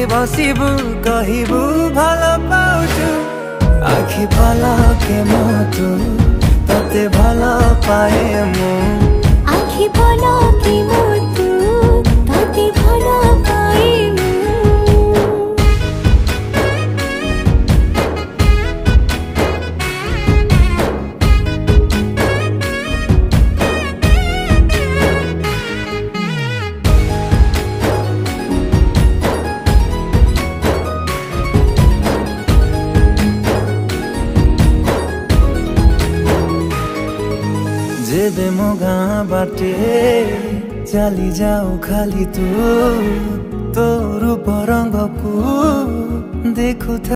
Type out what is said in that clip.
एठी बसिबु कहिबु भलो पाउछु आखि पलके मोतु तते भलो पाए मु आखि पलके मोतु तते भलो पाए मु जेबे मो गाँ बाटे चली जाऊ खाली तू तो रूप रंग को देखु।